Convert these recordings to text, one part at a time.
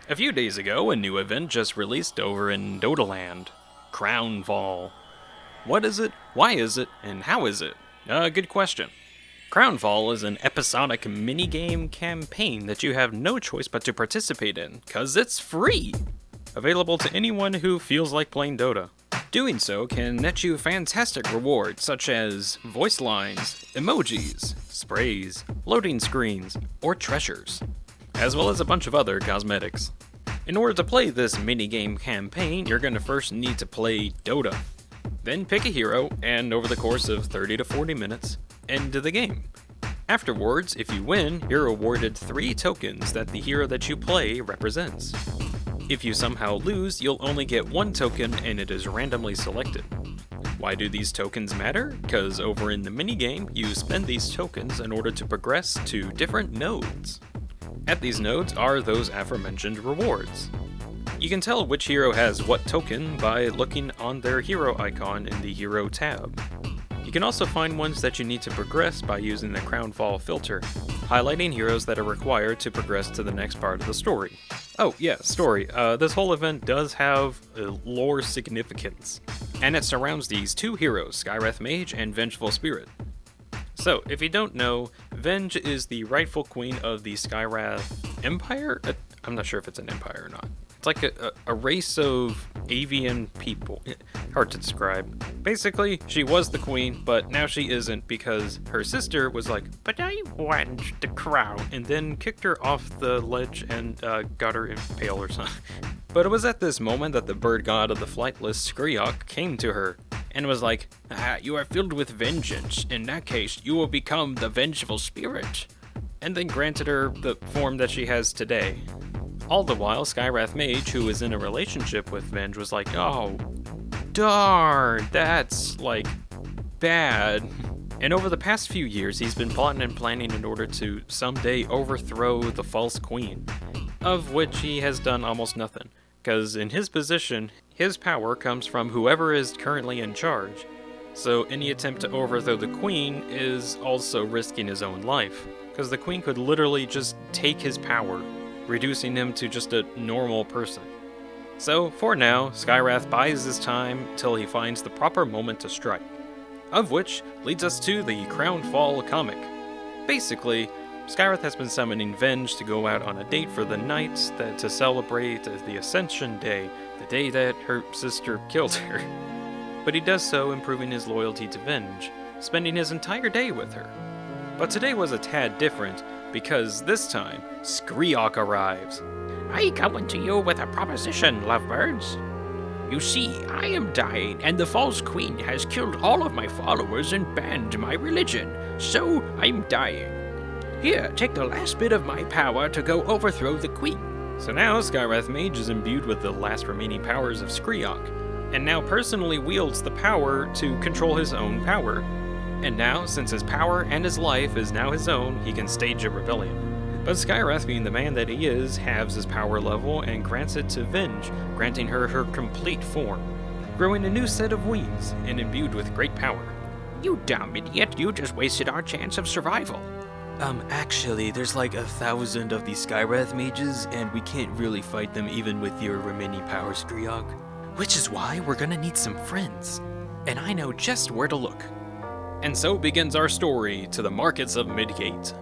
A few days ago, a new event just released over in Dota land. Crownfall. What is it, why is it, and how is it? Good question. Crownfall is an episodic minigame campaign that you have no choice but to participate in, cause it's free! Available to anyone who feels like playing Dota. Doing so can net you fantastic rewards such as voice lines, emojis, sprays, loading screens, or treasures, as well as a bunch of other cosmetics. In order to play this minigame campaign, you're going to first need to play Dota. Then pick a hero, and over the course of 30 to 40 minutes, end the game. Afterwards, if you win, you're awarded 3 tokens that the hero that you play represents. If you somehow lose, you'll only get 1 token and it is randomly selected. Why do these tokens matter? Because over in the minigame, you spend these tokens in order to progress to different nodes. At these nodes are those aforementioned rewards. You can tell which hero has what token by looking on their hero icon in the Hero tab. You can also find ones that you need to progress by using the Crownfall filter, highlighting heroes that are required to progress to the next part of the story. Oh yeah, story. This whole event does have a lore significance, and it surrounds these 2 heroes, Skywrath Mage and Vengeful Spirit. So, if you don't know, Venge is the rightful queen of the Skywrath Empire? I'm not sure if it's an empire or not. It's like a race of avian people. Hard to describe. Basically, she was the queen, but now she isn't because her sister was like, "But I want the crown," and then kicked her off the ledge and got her impaled or something. But it was at this moment that the bird god of the flightless Skryok came to her and was like, "You are filled with vengeance. In that case, you will become the Vengeful Spirit," and then granted her the form that she has today. All the while, Skywrath Mage, who is in a relationship with Venge, was like, "Oh, darn, that's, like, bad." And over the past few years, he's been plotting and planning in order to someday overthrow the false queen, of which he has done almost nothing, because in his position, his power comes from whoever is currently in charge. So any attempt to overthrow the queen is also risking his own life, because the queen could literally just take his power, reducing him to just a normal person. So, for now, Skywrath buys his time till he finds the proper moment to strike. Of which leads us to the Crownfall comic. Basically, Skywrath has been summoning Venge to go out on a date for the night to celebrate the Ascension Day, the day that her sister killed her. But he does so improving his loyalty to Venge, spending his entire day with her. But today was a tad different, because this time, Skryok arrives. "I come to you with a proposition, lovebirds. You see, I am dying, and the false queen has killed all of my followers and banned my religion, so I'm dying. Here, take the last bit of my power to go overthrow the queen." So now Skywrath Mage is imbued with the last remaining powers of Skryok, and now personally wields the power to control his own power. And now, since his power and his life is now his own, he can stage a rebellion. But Skywrath, being the man that he is, halves his power level and grants it to Venge, granting her her complete form, growing a new set of wings and imbued with great power. "You dumb idiot, you just wasted our chance of survival." Actually, there's like 1,000 of these Skywrath mages, and we can't really fight them even with your remaining power, Skryok. Which is why we're gonna need some friends. And I know just where to look. And so begins our story to the markets of Midgate.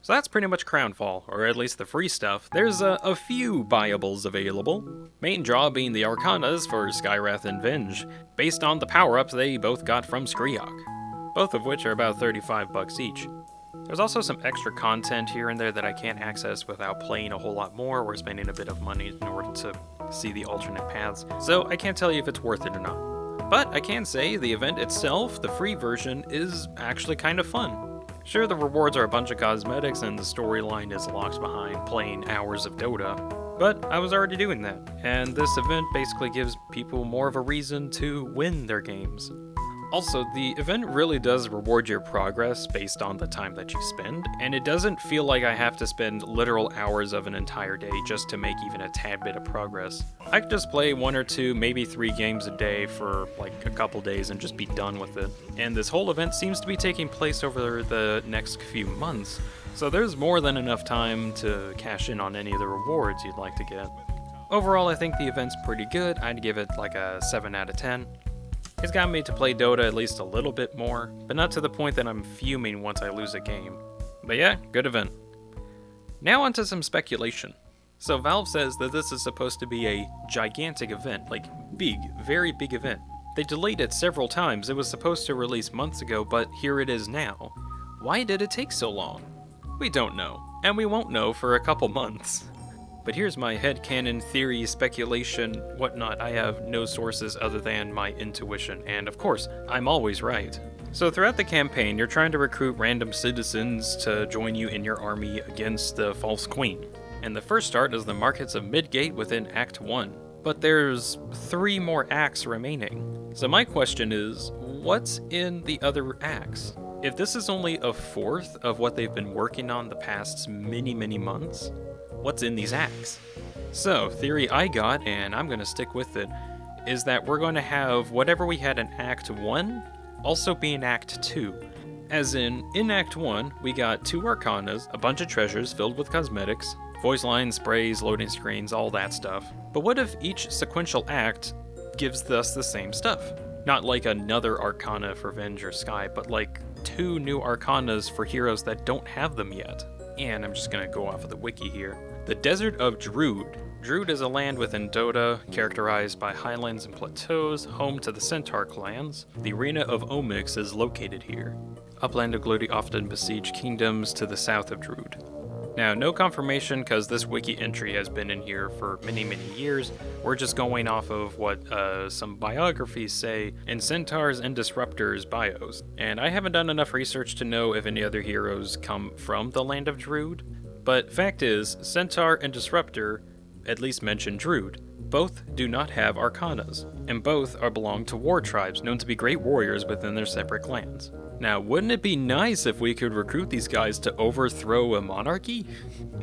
So that's pretty much Crownfall, or at least the free stuff. There's a few buyables available. Main draw being the Arcanas for Skywrath and Venge, based on the power-ups they both got from Skryok, both of which are about $35 each. There's also some extra content here and there that I can't access without playing a whole lot more or spending a bit of money in order to see the alternate paths, so I can't tell you if it's worth it or not. But I can say the event itself, the free version, is actually kind of fun. Sure, the rewards are a bunch of cosmetics and the storyline is locked behind playing hours of Dota, but I was already doing that, and this event basically gives people more of a reason to win their games. Also, the event really does reward your progress based on the time that you spend, and it doesn't feel like I have to spend literal hours of an entire day just to make even a tad bit of progress. I could just play 1 or 2, maybe 3 games a day for like a couple days and just be done with it. And this whole event seems to be taking place over the next few months, so there's more than enough time to cash in on any of the rewards you'd like to get. Overall, I think the event's pretty good. I'd give it like a 7 out of 10. It's got me to play Dota at least a little bit more, but not to the point that I'm fuming once I lose a game. But yeah, good event. Now onto some speculation. So Valve says that this is supposed to be a gigantic event, like big, very big event. They delayed it several times. It was supposed to release months ago, but here it is now. Why did it take so long? We don't know, and we won't know for a couple months. But here's my headcanon theory, speculation, whatnot. I have no sources other than my intuition, and of course, I'm always right. So throughout the campaign, you're trying to recruit random citizens to join you in your army against the False Queen. And the first start is the markets of Midgate within Act 1. But there's 3 more acts remaining. So my question is, what's in the other acts? If this is only a fourth of what they've been working on the past many months, what's in these acts? So, theory I got, and I'm gonna stick with it, is that we're going to have whatever we had in Act 1 also be in Act 2. As in Act 1, we got 2 Arcanas, a bunch of treasures filled with cosmetics, voice lines, sprays, loading screens, all that stuff. But what if each sequential act gives us the same stuff? Not like another Arcana for Venge or Sky, but like 2 new Arcanas for heroes that don't have them yet. And I'm just gonna go off of the wiki here. The Desert of Druid. Druid is a land within Dota, characterized by highlands and plateaus, home to the Centaur clans. The Arena of Omix is located here. Upland of Glody often besiege kingdoms to the south of Druid. Now, no confirmation because this wiki entry has been in here for many years. We're just going off of what some biographies say in Centaurs and Disruptors bios. And I haven't done enough research to know if any other heroes come from the land of Druid. But fact is, Centaur and Disruptor at least mention Druid. Both do not have Arcanas, and both belong to war tribes known to be great warriors within their separate clans. Now, wouldn't it be nice if we could recruit these guys to overthrow a monarchy?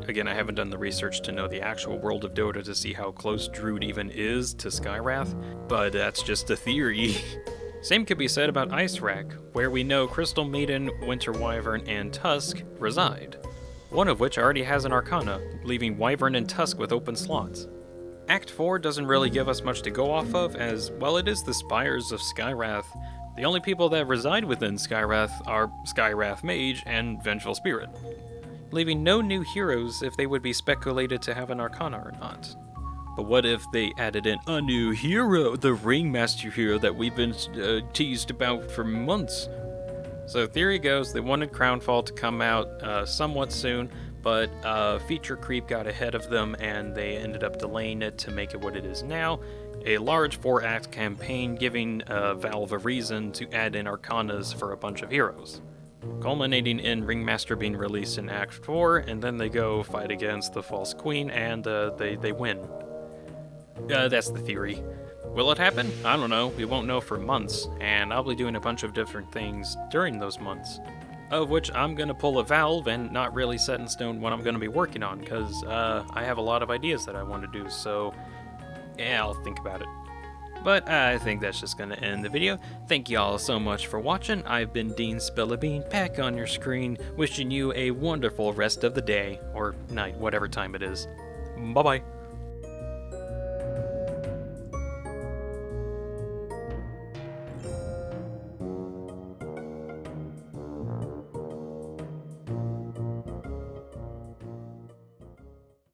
Again, I haven't done the research to know the actual world of Dota to see how close Druid even is to Skywrath, but that's just a theory. Same could be said about Icerack, where we know Crystal Maiden, Winter Wyvern, and Tusk reside. One of which already has an Arcana, leaving Wyvern and Tusk with open slots. Act 4 doesn't really give us much to go off of, as, well, it is the Spires of Skywrath. The only people that reside within Skywrath are Skywrath Mage and Vengeful Spirit, leaving no new heroes if they would be speculated to have an Arcana or not. But what if they added in a new hero, the Ringmaster hero that we've been teased about for months? So theory goes they wanted Crownfall to come out somewhat soon, but feature creep got ahead of them and they ended up delaying it to make it what it is now. A large 4-act campaign giving Valve a reason to add in Arcanas for a bunch of heroes. Culminating in Ringmaster being released in Act 4, and then they go fight against the False Queen and they win. That's the theory. Will it happen? I don't know. We won't know for months, and I'll be doing a bunch of different things during those months. Of which I'm going to pull a Valve and not really set in stone what I'm going to be working on, because I have a lot of ideas that I want to do, so yeah, I'll think about it. But I think that's just going to end the video. Thank you all so much for watching. I've been Deanspillabean, back on your screen, wishing you a wonderful rest of the day, or night, whatever time it is. Bye-bye.